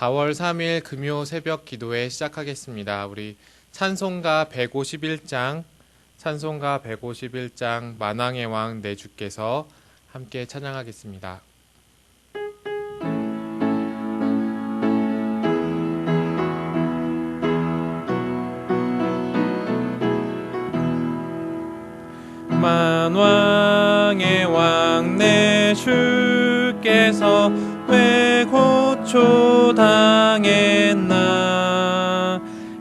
4월 3일 금요 새벽 기도회 시작하겠습니다. 우리 찬송가 151장, 만왕의 왕 내 주께서 함께 찬양하겠습니다. 만왕의 왕 내 주께서 왜 고초당했나.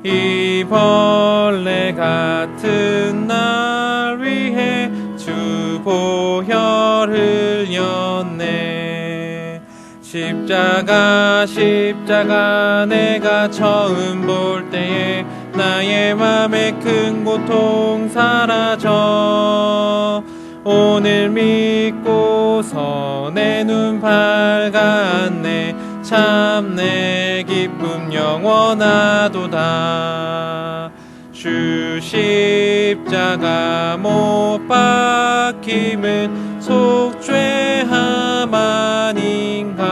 이 벌레 같은 날 위해 주 보혈 흘렸네. 십자가 내가 처음 볼 때에 나의 맘에 큰 고통 사라져. 오늘 믿고서 내 눈 밝았네. 참 내 기쁨 영원하도다. 주 십자가 못 박힘은 속죄함 아닌가.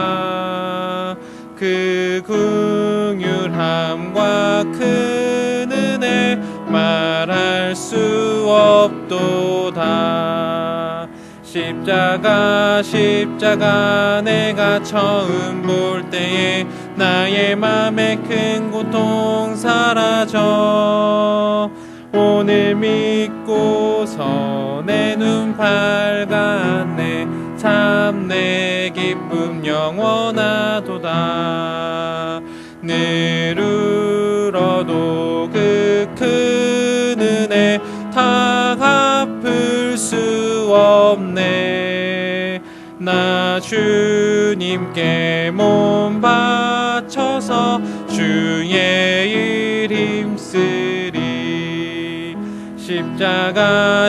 그 긍휼함과 큰 은혜 말할 수 없도다. 십자가 내가 처음 볼 때에 나의 맘에 큰 고통 사라져. 오늘 믿고서 내 눈 밝았네. 참 내 기쁨 영원하도다. 늘 울어도 그 큰 은혜 다 갚을 수 없네. 나 주님께 몸 바쳐서 주의 일 힘쓰리.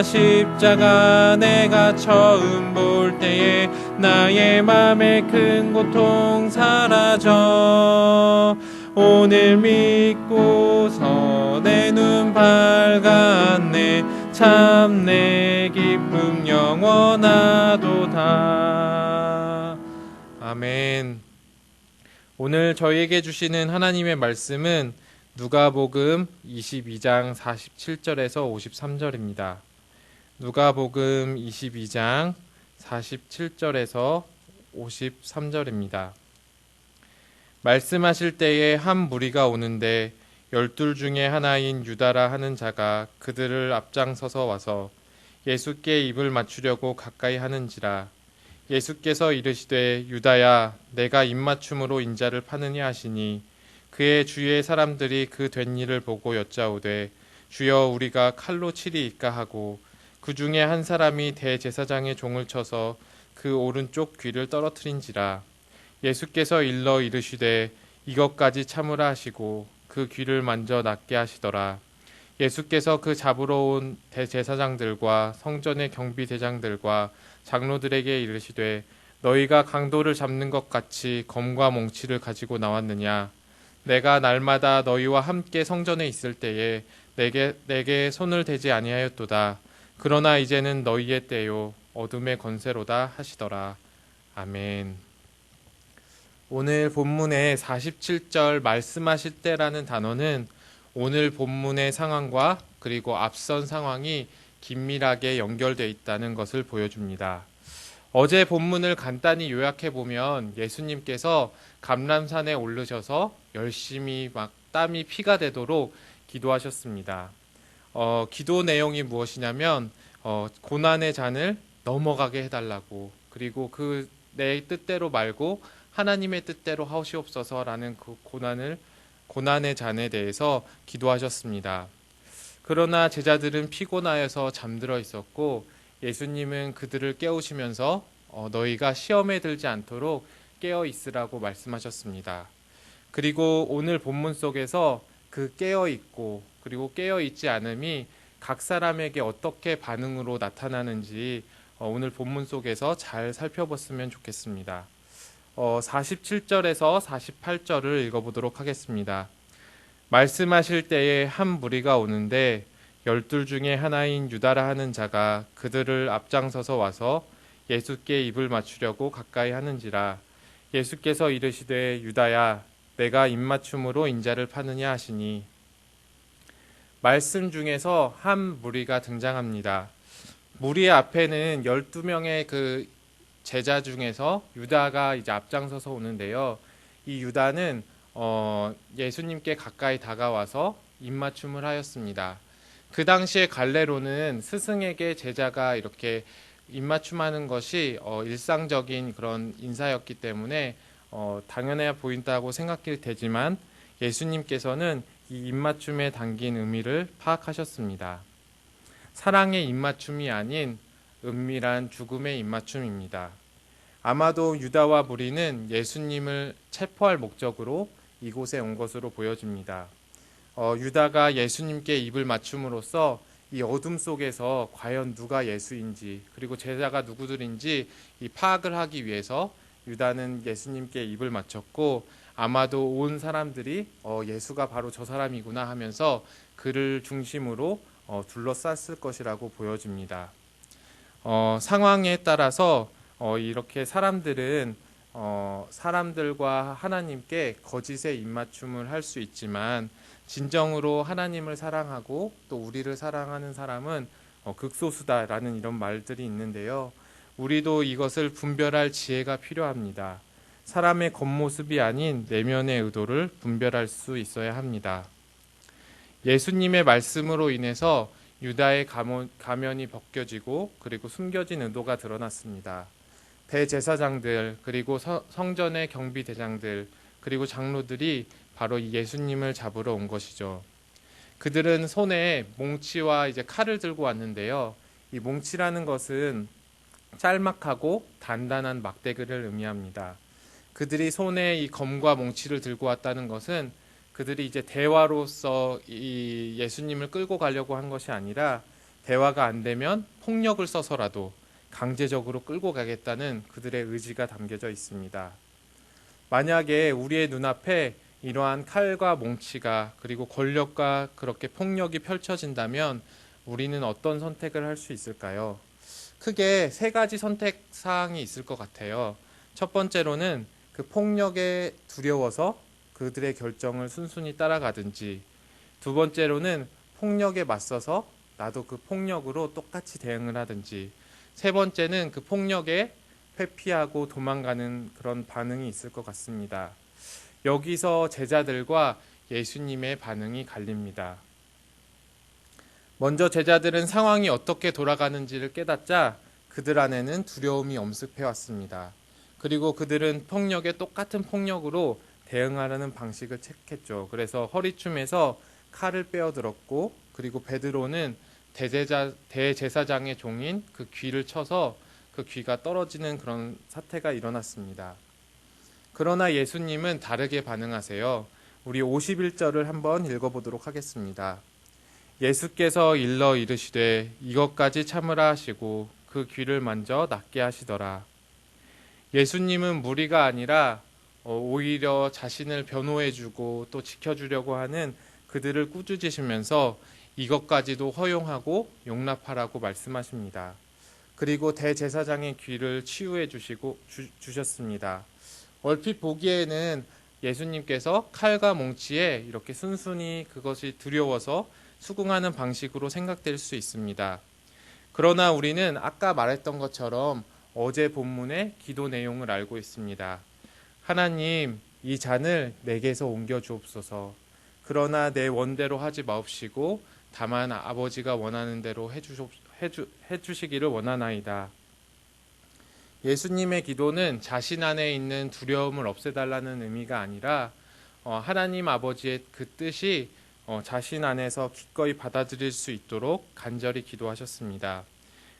십자가 내가 처음 볼 때에 나의 맘에 큰 고통 사라져. 오늘 믿고서 내 눈 밝았네. 참 내 기쁨 영원하도다. 아멘. 오늘 저희에게 주시는 하나님의 말씀은 누가복음 22장 47절에서 53절입니다. 누가복음 22장 47절에서 53절입니다. 말씀하실 때에 한 무리가 오는데 12 중에 하나인 유다라 하는 자가 그들을 앞장서서 와서 예수께 입을 맞추려고 가까이 하는지라. 예수께서 이르시되 유다야 내가 입맞춤으로 인자를 파느냐 하시니 그의 주위의 사람들이 그 된 일을 보고 여짜오되 주여 우리가 칼로 치리이까 하고 그 중에 한 사람이 대제사장의 종을 쳐서 그 오른쪽 귀를 떨어뜨린지라. 예수께서 일러 이르시되 이것까지 참으라 하시고 그 귀를 만져 낫게 하시더라. 예수께서 그 잡으러 온 대제사장들과 성전의 경비대장들과 장로들에게 이르시되 너희가 강도를 잡는 것 같이 검과 몽치를 가지고 나왔느냐. 내가 날마다 너희와 함께 성전에 있을 때에 내게 손을 대지 아니하였도다. 그러나 이제는 너희의 때요 어둠의 권세로다 하시더라. 아멘. 오늘 본문의 47절 말씀하실 때라는 단어는 오늘 본문의 상황과 그리고 앞선 상황이 긴밀하게 연결되어 있다는 것을 보여줍니다. 어제 본문을 간단히 요약해 보면 예수님께서 감람산에 오르셔서 열심히 막 땀이 피가 되도록 기도하셨습니다. 기도 내용이 무엇이냐면 고난의 잔을 넘어가게 해달라고, 그리고 그 내 뜻대로 말고 하나님의 뜻대로 하시옵소서라는 그 고난의 잔에 대해서 기도하셨습니다. 그러나 제자들은 피곤하여서 잠들어 있었고 예수님은 그들을 깨우시면서 너희가 시험에 들지 않도록 깨어 있으라고 말씀하셨습니다. 그리고 오늘 본문 속에서 그 깨어 있고 그리고 깨어 있지 않음이 각 사람에게 어떻게 반응으로 나타나는지 오늘 본문 속에서 잘 살펴봤으면 좋겠습니다. 47절에서 48절을 읽어보도록 하겠습니다. 말씀하실 때에 한 무리가 오는데 12 중에 하나인 유다라 하는 자가 그들을 앞장서서 와서 예수께 입을 맞추려고 가까이 하는지라. 예수께서 이르시되 유다야 내가 입맞춤으로 인자를 파느냐 하시니. 말씀 중에서 한 무리가 등장합니다. 무리 앞에는 12명의 그 제자 중에서 유다가 이제 앞장서서 오는데요. 이 유다는 예수님께 가까이 다가와서 입맞춤을 하였습니다. 그 당시에 갈래로는 스승에게 제자가 이렇게 입맞춤하는 것이 일상적인 그런 인사였기 때문에 당연해 보인다고 생각이 되지만 예수님께서는 이 입맞춤에 담긴 의미를 파악하셨습니다. 사랑의 입맞춤이 아닌 은밀한 죽음의 입맞춤입니다. 아마도 유다와 무리는 예수님을 체포할 목적으로 이곳에 온 것으로 보여집니다. 유다가 예수님께 입을 맞춤으로써 이 어둠 속에서 과연 누가 예수인지 그리고 제자가 누구들인지 이 파악을 하기 위해서 유다는 예수님께 입을 맞췄고 아마도 온 사람들이 예수가 바로 저 사람이구나 하면서 그를 중심으로 둘러쌌을 것이라고 보여집니다. 상황에 따라서 이렇게 사람들은 사람들과 하나님께 거짓의 입맞춤을 할 수 있지만 진정으로 하나님을 사랑하고 또 우리를 사랑하는 사람은 극소수다라는 이런 말들이 있는데요. 우리도 이것을 분별할 지혜가 필요합니다. 사람의 겉모습이 아닌 내면의 의도를 분별할 수 있어야 합니다. 예수님의 말씀으로 인해서 유다의 가면이 벗겨지고 그리고 숨겨진 의도가 드러났습니다. 대제사장들 그리고 성전의 경비대장들 그리고 장로들이 바로 이 예수님을 잡으러 온 것이죠. 그들은 손에 몽치와 이제 칼을 들고 왔는데요. 이 몽치라는 것은 짤막하고 단단한 막대기를 의미합니다. 그들이 손에 이 검과 몽치를 들고 왔다는 것은 그들이 이제 대화로서 이 예수님을 끌고 가려고 한 것이 아니라 대화가 안 되면 폭력을 써서라도 강제적으로 끌고 가겠다는 그들의 의지가 담겨져 있습니다. 만약에 우리의 눈앞에 이러한 칼과 몽치가 그리고 권력과 그렇게 폭력이 펼쳐진다면 우리는 어떤 선택을 할 수 있을까요? 크게 세 가지 선택 사항이 있을 것 같아요. 첫 번째로는 그 폭력에 두려워서 그들의 결정을 순순히 따라가든지, 두 번째로는 폭력에 맞서서 나도 그 폭력으로 똑같이 대응을 하든지, 세 번째는 그 폭력에 회피하고 도망가는 그런 반응이 있을 것 같습니다. 여기서 제자들과 예수님의 반응이 갈립니다. 먼저 제자들은 상황이 어떻게 돌아가는지를 깨닫자 그들 안에는 두려움이 엄습해 왔습니다. 그리고 그들은 폭력에 똑같은 폭력으로 대응하려는 방식을 택했죠. 그래서 허리춤에서 칼을 빼어들었고 그리고 베드로는 대제사장의 종인 그 귀를 쳐서 그 귀가 떨어지는 그런 사태가 일어났습니다. 그러나 예수님은 다르게 반응하세요. 우리 51절을 한번 읽어보도록 하겠습니다. 예수께서 일러 이르시되 이것까지 참으라 하시고 그 귀를 만져 낫게 하시더라. 예수님은 무리가 아니라 오히려 자신을 변호해주고 또 지켜주려고 하는 그들을 꾸짖으시면서 이것까지도 허용하고 용납하라고 말씀하십니다. 그리고 대제사장의 귀를 치유해 주셨습니다. 얼핏 보기에는 예수님께서 칼과 몽치에 이렇게 순순히 그것이 두려워서 수긍하는 방식으로 생각될 수 있습니다. 그러나 우리는 아까 말했던 것처럼 어제 본문의 기도 내용을 알고 있습니다. 하나님, 이 잔을 내게서 옮겨 주옵소서. 그러나 내 원대로 하지 마옵시고 다만 아버지가 원하는 대로 해주시기를 원하나이다. 예수님의 기도는 자신 안에 있는 두려움을 없애달라는 의미가 아니라 하나님 아버지의 그 뜻이 자신 안에서 기꺼이 받아들일 수 있도록 간절히 기도하셨습니다.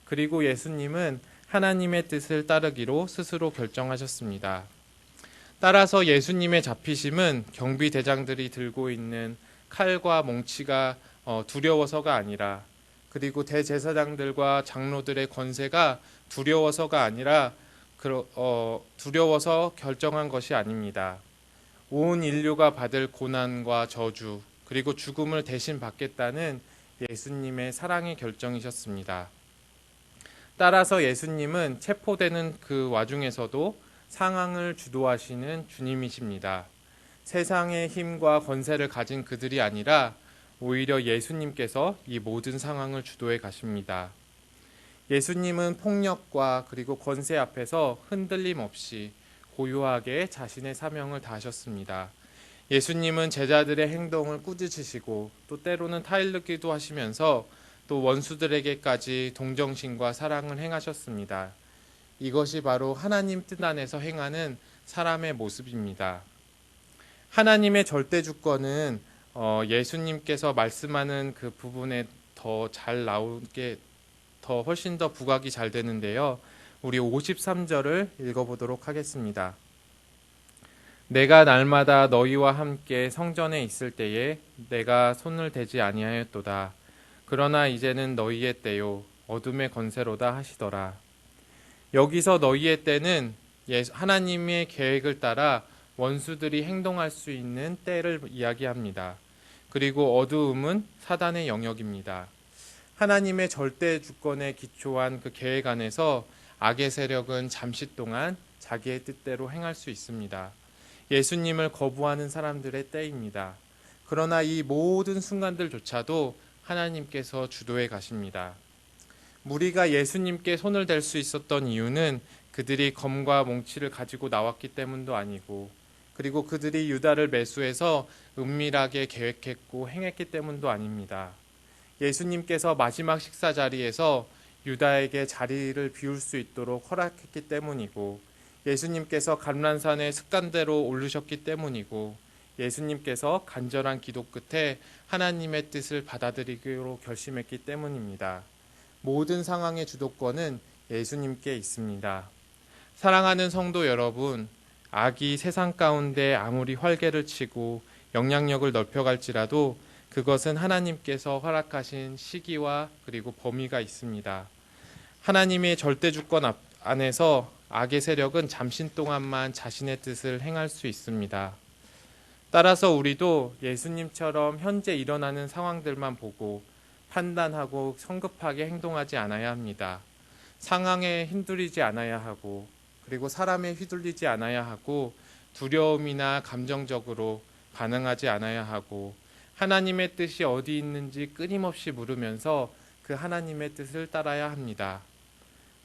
그리고 예수님은 하나님의 뜻을 따르기로 스스로 결정하셨습니다. 따라서 예수님의 잡히심은 경비대장들이 들고 있는 칼과 몽치가 두려워서가 아니라, 그리고 대제사장들과 장로들의 권세가 두려워서가 아니라 두려워서 결정한 것이 아닙니다. 온 인류가 받을 고난과 저주 그리고 죽음을 대신 받겠다는 예수님의 사랑의 결정이셨습니다. 따라서 예수님은 체포되는 그 와중에서도 상황을 주도하시는 주님이십니다. 세상의 힘과 권세를 가진 그들이 아니라 오히려 예수님께서 이 모든 상황을 주도해 가십니다. 예수님은 폭력과 그리고 권세 앞에서 흔들림 없이 고요하게 자신의 사명을 다하셨습니다. 예수님은 제자들의 행동을 꾸짖으시고 또 때로는 타일르기도 하시면서 또 원수들에게까지 동정심과 사랑을 행하셨습니다. 이것이 바로 하나님 뜻 안에서 행하는 사람의 모습입니다. 하나님의 절대 주권은 예수님께서 말씀하는 그 부분에 더 잘 나오게 더 훨씬 더 부각이 잘 되는데요. 우리 53절을 읽어보도록 하겠습니다. 내가 날마다 너희와 함께 성전에 있을 때에 내가 손을 대지 아니하였도다. 그러나 이제는 너희의 때요 어둠의 권세로다 하시더라. 여기서 너희의 때는 하나님의 계획을 따라 원수들이 행동할 수 있는 때를 이야기합니다. 그리고 어두움은 사단의 영역입니다. 하나님의 절대 주권에 기초한 그 계획 안에서 악의 세력은 잠시 동안 자기의 뜻대로 행할 수 있습니다. 예수님을 거부하는 사람들의 때입니다. 그러나 이 모든 순간들조차도 하나님께서 주도해 가십니다. 무리가 예수님께 손을 댈 수 있었던 이유는 그들이 검과 몽치를 가지고 나왔기 때문도 아니고, 그리고 그들이 유다를 매수해서 은밀하게 계획했고 행했기 때문도 아닙니다. 예수님께서 마지막 식사 자리에서 유다에게 자리를 비울 수 있도록 허락했기 때문이고, 예수님께서 감람산에 습관대로 오르셨기 때문이고, 예수님께서 간절한 기도 끝에 하나님의 뜻을 받아들이기로 결심했기 때문입니다. 모든 상황의 주도권은 예수님께 있습니다. 사랑하는 성도 여러분, 악이 세상 가운데 아무리 활개를 치고 영향력을 넓혀갈지라도 그것은 하나님께서 허락하신 시기와 그리고 범위가 있습니다. 하나님의 절대 주권 안에서 악의 세력은 잠시 동안만 자신의 뜻을 행할 수 있습니다. 따라서 우리도 예수님처럼 현재 일어나는 상황들만 보고 판단하고 성급하게 행동하지 않아야 합니다. 상황에 흔들리지 않아야 하고, 그리고 사람에 휘둘리지 않아야 하고, 두려움이나 감정적으로 반응하지 않아야 하고, 하나님의 뜻이 어디 있는지 끊임없이 물으면서 그 하나님의 뜻을 따라야 합니다.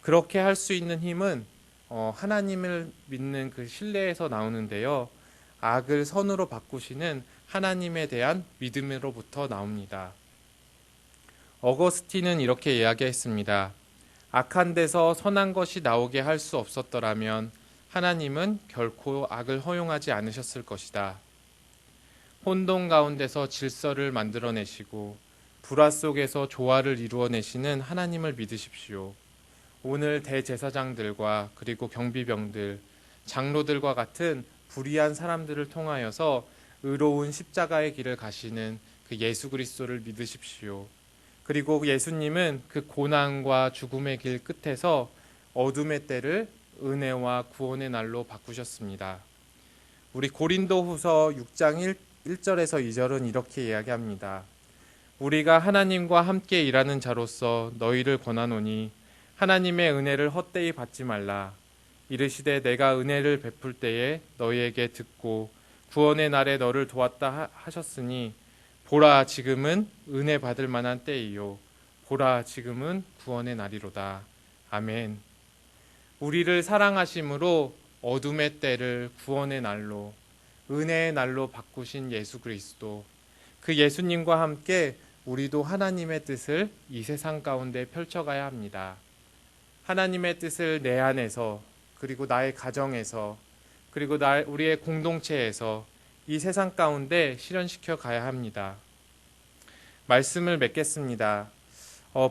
그렇게 할 수 있는 힘은 하나님을 믿는 그 신뢰에서 나오는데요. 악을 선으로 바꾸시는 하나님에 대한 믿음으로부터 나옵니다. 어거스틴은 이렇게 이야기했습니다. 악한 데서 선한 것이 나오게 할 수 없었더라면 하나님은 결코 악을 허용하지 않으셨을 것이다. 혼돈 가운데서 질서를 만들어내시고 불화 속에서 조화를 이루어내시는 하나님을 믿으십시오. 오늘 대제사장들과 그리고 경비병들, 장로들과 같은 불의한 사람들을 통하여서 의로운 십자가의 길을 가시는 그 예수 그리스도를 믿으십시오. 그리고 예수님은 그 고난과 죽음의 길 끝에서 어둠의 때를 은혜와 구원의 날로 바꾸셨습니다. 우리 고린도후서 6장 1절에서 2절은 이렇게 이야기합니다. 우리가 하나님과 함께 일하는 자로서 너희를 권하노니 하나님의 은혜를 헛되이 받지 말라. 이르시되 내가 은혜를 베풀 때에 너희에게 듣고 구원의 날에 너를 도왔다 하셨으니 보라 지금은 은혜 받을 만한 때이요 보라 지금은 구원의 날이로다. 아멘. 우리를 사랑하심으로 어둠의 때를 구원의 날로, 은혜의 날로 바꾸신 예수 그리스도, 그 예수님과 함께 우리도 하나님의 뜻을 이 세상 가운데 펼쳐가야 합니다. 하나님의 뜻을 내 안에서, 그리고 나의 가정에서, 그리고 우리의 공동체에서 이 세상 가운데 실현시켜 가야 합니다. 말씀을 맺겠습니다.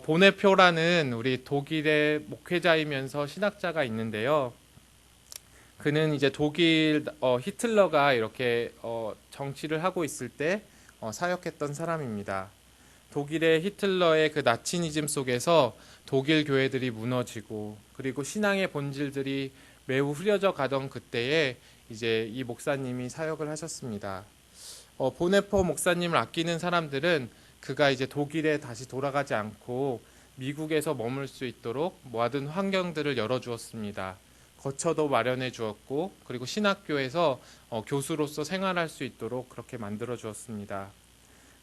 보네표라는 우리 독일의 목회자이면서 신학자가 있는데요. 그는 이제 독일 히틀러가 이렇게 정치를 하고 있을 때 사역했던 사람입니다. 독일의 히틀러의 그 나치니즘 속에서 독일 교회들이 무너지고, 그리고 신앙의 본질들이 매우 흐려져 가던 그때에 이제 이 목사님이 사역을 하셨습니다. 보네포 목사님을 아끼는 사람들은 그가 이제 독일에 다시 돌아가지 않고 미국에서 머물 수 있도록 모든 환경들을 열어주었습니다. 거처도 마련해 주었고, 그리고 신학교에서 교수로서 생활할 수 있도록 그렇게 만들어 주었습니다.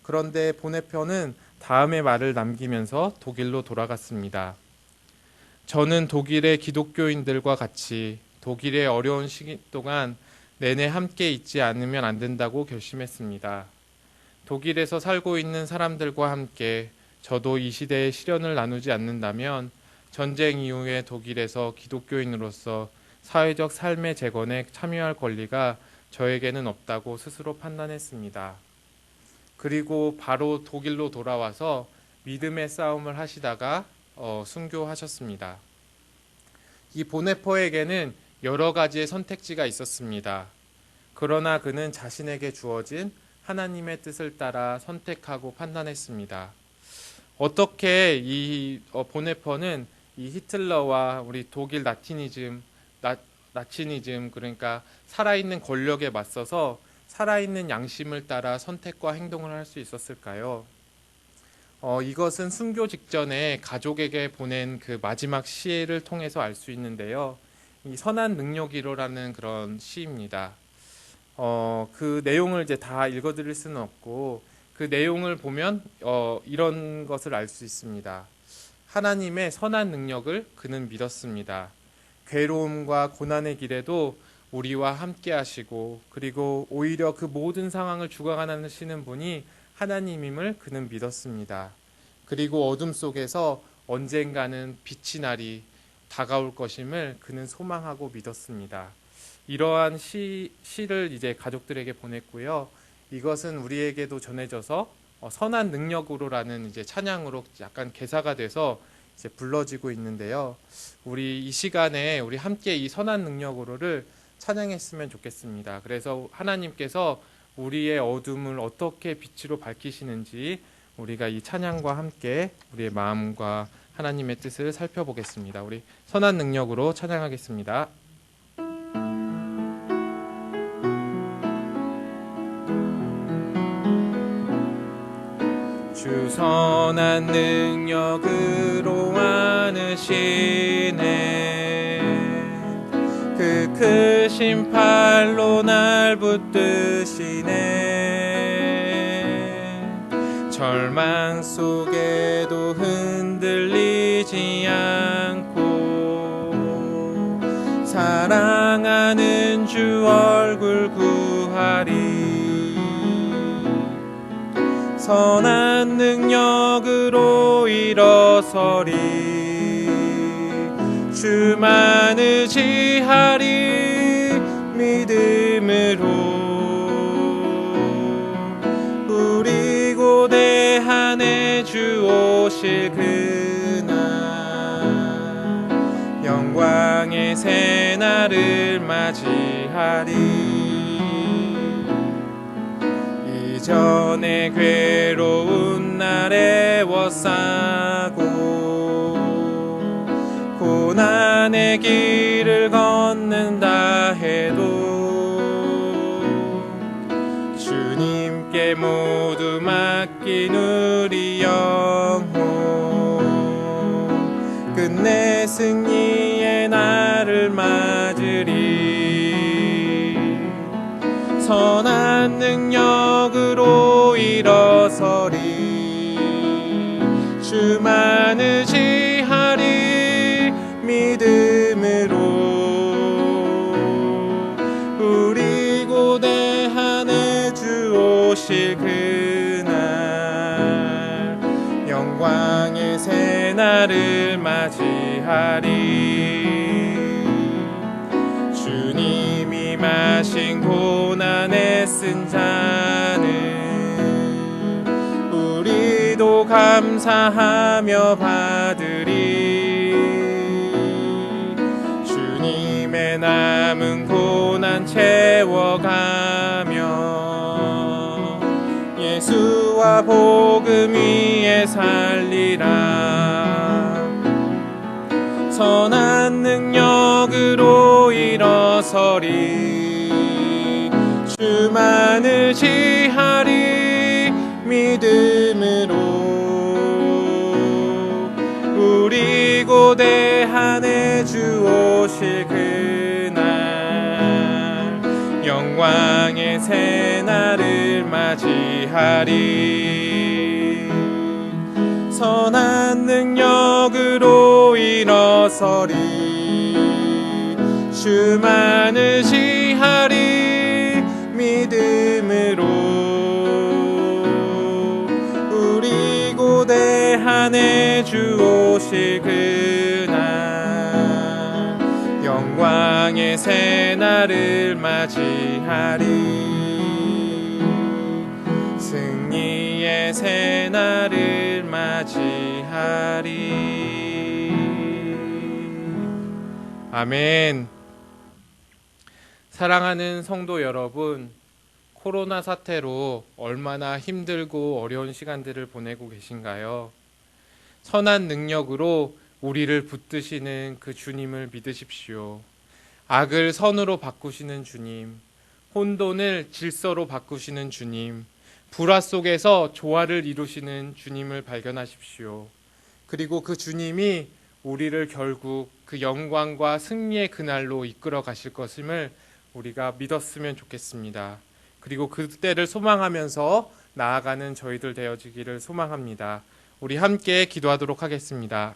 그런데 보네퍼는 다음의 말을 남기면서 독일로 돌아갔습니다. 저는 독일의 기독교인들과 같이 독일의 어려운 시기 동안 내내 함께 있지 않으면 안 된다고 결심했습니다. 독일에서 살고 있는 사람들과 함께 저도 이 시대의 시련을 나누지 않는다면 전쟁 이후에 독일에서 기독교인으로서 사회적 삶의 재건에 참여할 권리가 저에게는 없다고 스스로 판단했습니다. 그리고 바로 독일로 돌아와서 믿음의 싸움을 하시다가 순교하셨습니다. 이 보네퍼에게는 여러 가지의 선택지가 있었습니다. 그러나 그는 자신에게 주어진 하나님의 뜻을 따라 선택하고 판단했습니다. 어떻게 이 보네퍼는 이 히틀러와 우리 독일 나치니즘, 그러니까 살아있는 권력에 맞서서 살아있는 양심을 따라 선택과 행동을 할 수 있었을까요? 이것은 순교 직전에 가족에게 보낸 그 마지막 시를 통해서 알 수 있는데요. 이 선한 능력이로라는 그런 시입니다. 그 내용을 이제 다 읽어드릴 수는 없고 그 내용을 보면 이런 것을 알 수 있습니다. 하나님의 선한 능력을 그는 믿었습니다. 괴로움과 고난의 길에도 우리와 함께 하시고 그리고 오히려 그 모든 상황을 주관하시는 분이 하나님임을 그는 믿었습니다. 그리고 어둠 속에서 언젠가는 빛이 날이 다가올 것임을 그는 소망하고 믿었습니다. 이러한 시를 이제 가족들에게 보냈고요. 이것은 우리에게도 전해져서 선한 능력으로라는 이제 찬양으로 약간 개사가 돼서 이제 불러지고 있는데요. 우리 이 시간에 우리 함께 이 선한 능력으로를 찬양했으면 좋겠습니다. 그래서 하나님께서 우리의 어둠을 어떻게 빛으로 밝히시는지 우리가 이 찬양과 함께 우리의 마음과 하나님의 뜻을 살펴보겠습니다. 우리 선한 능력으로 찬양하겠습니다. 주 선한 능력으로 안으시네 그 크신 팔로 날 붙드시네 절망 속에도 흔들리지 않고 사랑하는 주 얼굴 구하리 선한 능력으로 일어서리 주만 의지하리 믿음으로 우리 고대한에 주 오실 그날 영광의 새날을 맞이하리 이전에 괴로운 날에 애워싸고 고난의 길을 걷는다 해도 주님께 모두 맡긴 우리 영혼 끝내 승리의 날을 맞으리 선한 능력으로 일어서리 주만 의지하리 믿음으로 우리 고대한에 주 오실 그날 영광의 새날을 맞이하리 주님이 마신 고난에 쓴 잔을 우리도 감사하며 받으리 주님의 남은 고난 채워가며 예수와 복음 위에 살리라 선한 능력으로 일어서리 주만 의지하리 믿음으로 우리 고대한에 주 오실 그 영광의 새날을 맞이하리. 선한 능력으로 일어서리. 주만을 시하리. 믿음으로 우리 고대한에 주 오실 그날 영광의 새날을 맞이하리. 승리의 새날을 맞이하리. 아멘. 사랑하는 성도 여러분, 코로나 사태로 얼마나 힘들고 어려운 시간들을 보내고 계신가요? 선한 능력으로 우리를 붙드시는 그 주님을 믿으십시오. 악을 선으로 바꾸시는 주님, 혼돈을 질서로 바꾸시는 주님, 불화 속에서 조화를 이루시는 주님을 발견하십시오. 그리고 그 주님이 우리를 결국 그 영광과 승리의 그날로 이끌어 가실 것임을 우리가 믿었으면 좋겠습니다. 그리고 그때를 소망하면서 나아가는 저희들 되어지기를 소망합니다. 우리 함께 기도하도록 하겠습니다.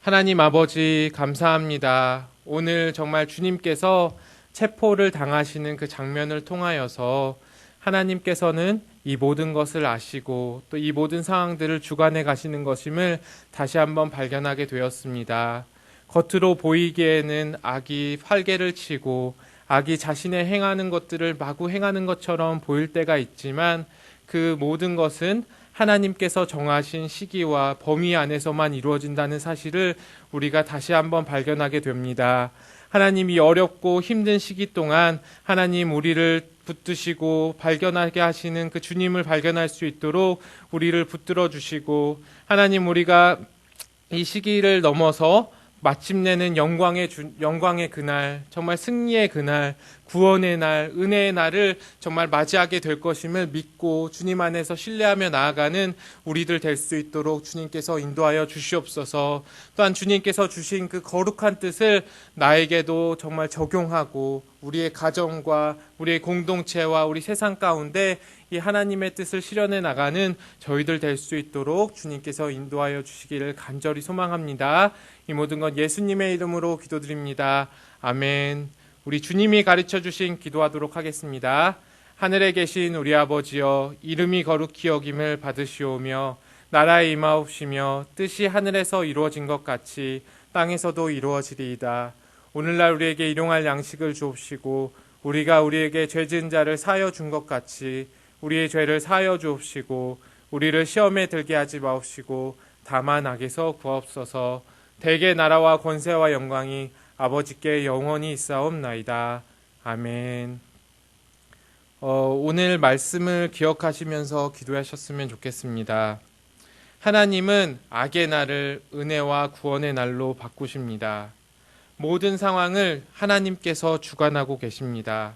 하나님 아버지, 감사합니다. 오늘 정말 주님께서 체포를 당하시는 그 장면을 통하여서 하나님께서는 이 모든 것을 아시고 또 이 모든 상황들을 주관해 가시는 것임을 다시 한번 발견하게 되었습니다. 겉으로 보이기에는 악이 활개를 치고 악이 자신의 행하는 것들을 마구 행하는 것처럼 보일 때가 있지만 그 모든 것은 하나님께서 정하신 시기와 범위 안에서만 이루어진다는 사실을 우리가 다시 한번 발견하게 됩니다. 하나님이 어렵고 힘든 시기 동안 하나님 우리를 붙드시고 발견하게 하시는 그 주님을 발견할 수 있도록 우리를 붙들어 주시고, 하나님 우리가 이 시기를 넘어서 마침내는 영광의 그날, 정말 승리의 그날, 구원의 날, 은혜의 날을 정말 맞이하게 될 것임을 믿고 주님 안에서 신뢰하며 나아가는 우리들 될 수 있도록 주님께서 인도하여 주시옵소서. 또한 주님께서 주신 그 거룩한 뜻을 나에게도 정말 적용하고 우리의 가정과 우리의 공동체와 우리 세상 가운데 이 하나님의 뜻을 실현해 나가는 저희들 될 수 있도록 주님께서 인도하여 주시기를 간절히 소망합니다. 이 모든 건 예수님의 이름으로 기도드립니다. 아멘. 우리 주님이 가르쳐 주신 기도하도록 하겠습니다. 하늘에 계신 우리 아버지여, 이름이 거룩히 여김을 받으시오며 나라에 임하옵시며 뜻이 하늘에서 이루어진 것 같이 땅에서도 이루어지리이다. 오늘날 우리에게 일용할 양식을 주옵시고 우리가 우리에게 죄 지은 자를 사하여 준 것 같이 우리의 죄를 사하여 주옵시고 우리를 시험에 들게 하지 마옵시고 다만 악에서 구하옵소서. 대개 나라와 권세와 영광이 아버지께 영원히 있사옵나이다. 아멘. 오늘 말씀을 기억하시면서 기도하셨으면 좋겠습니다. 하나님은 악의 날을 은혜와 구원의 날로 바꾸십니다. 모든 상황을 하나님께서 주관하고 계십니다.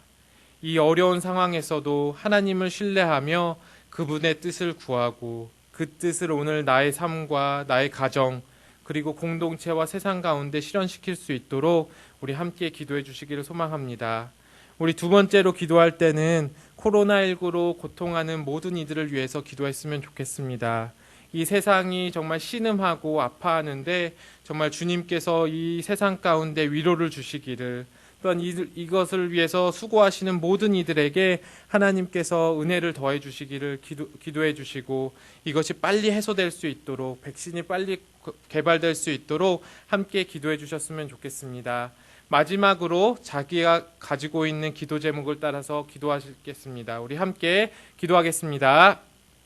이 어려운 상황에서도 하나님을 신뢰하며 그분의 뜻을 구하고 그 뜻을 오늘 나의 삶과 나의 가정 그리고 공동체와 세상 가운데 실현시킬 수 있도록 우리 함께 기도해 주시기를 소망합니다. 우리 두 번째로 기도할 때는 코로나19로 고통하는 모든 이들을 위해서 기도했으면 좋겠습니다. 이 세상이 정말 신음하고 아파하는데 정말 주님께서 이 세상 가운데 위로를 주시기를, 또한 이것을 위해서 수고하시는 모든 이들에게 하나님께서 은혜를 더해 주시기를 기도해 주시고 이것이 빨리 해소될 수 있도록, 백신이 빨리 개발될 수 있도록 함께 기도해 주셨으면 좋겠습니다. 마지막으로 자기가 가지고 있는 기도 제목을 따라서 기도하시겠습니다. 우리 함께 기도하겠습니다.